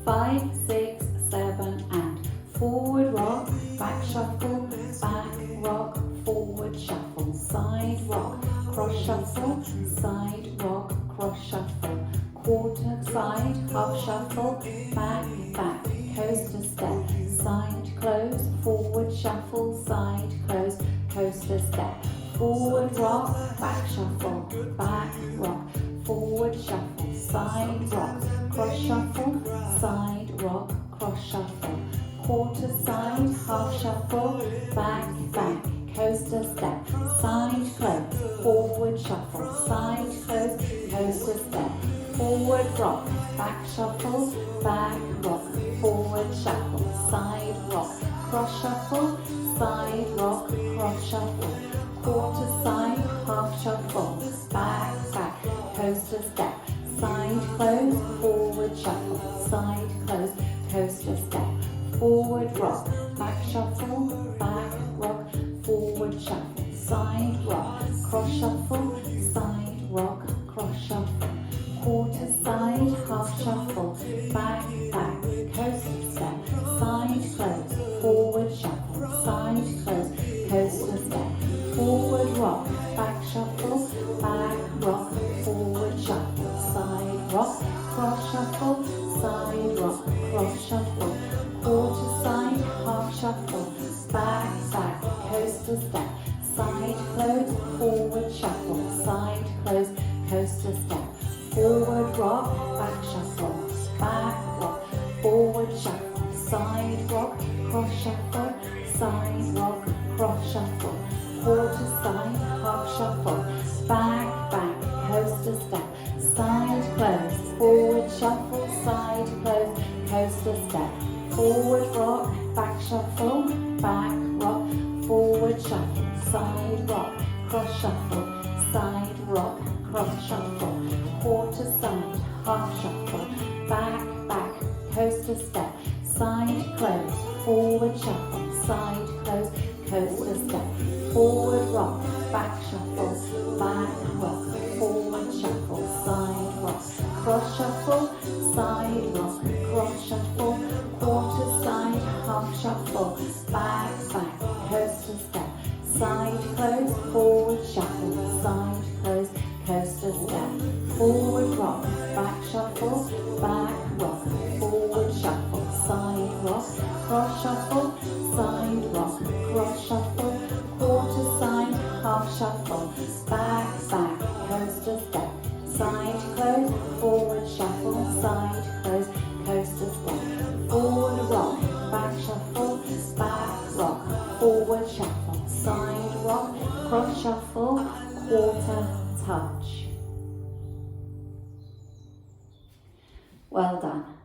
5, 6, 7 and forward rock, back shuffle, back rock, forward shuffle, side rock, cross shuffle, side rock, cross shuffle, quarter side, half shuffle, back, back, coaster step, side close, forward shuffle, side close, coaster step, forward rock, back shuffle, back rock, forward shuffle, side rock, cross shuffle, side rock, cross shuffle, quarter side, half shuffle, back, back, coaster step, side close, forward shuffle, side close, coaster step, forward rock, back shuffle, back rock, forward shuffle, side rock, cross shuffle, side rock, cross shuffle, quarter side, half shuffle, back, back, coaster step, side close, forward shuffle, side close, coaster step, forward rock, back shuffle, back rock, forward shuffle, side rock, cross shuffle, side rock, cross shuffle, quarter side, half shuffle, back, back, coaster step, side close, forward shuffle, side close, coaster step, forward rock, back shuffle, back rock, forward shuffle, side rock, cross shuffle, side rock, cross shuffle, quarter side, half shuffle, back, back, coaster step, side close, forward shuffle, side close, coaster step, forward rock, back shuffle, back rock, forward shuffle, side rock, cross shuffle, side rock, cross shuffle, quarter side, half shuffle, back, back, coaster step, side close, forward shuffle, side close, coaster step, forward rock, back shuffle, back rock, forward shuffle, side rock, cross shuffle, side rock, cross shuffle, quarter side, half shuffle, back, back, coaster step, side close, forward shuffle, side close, coaster step, forward rock, back shuffle, back rock, forward shuffle, side rock, cross shuffle, side rock, cross shuffle, quarter side, half shuffle, back, back, coaster step, side close, forward shuffle, side close, coaster step, forward rock, back shuffle, back rock, forward shuffle, side rock, cross shuffle, side rock, cross shuffle, quarter side, half shuffle, back, back, coaster step, side close, forward shuffle, side close, coaster step, forward rock, back shuffle, back rock, forward shuffle, side rock, cross shuffle, quarter touch. Well done.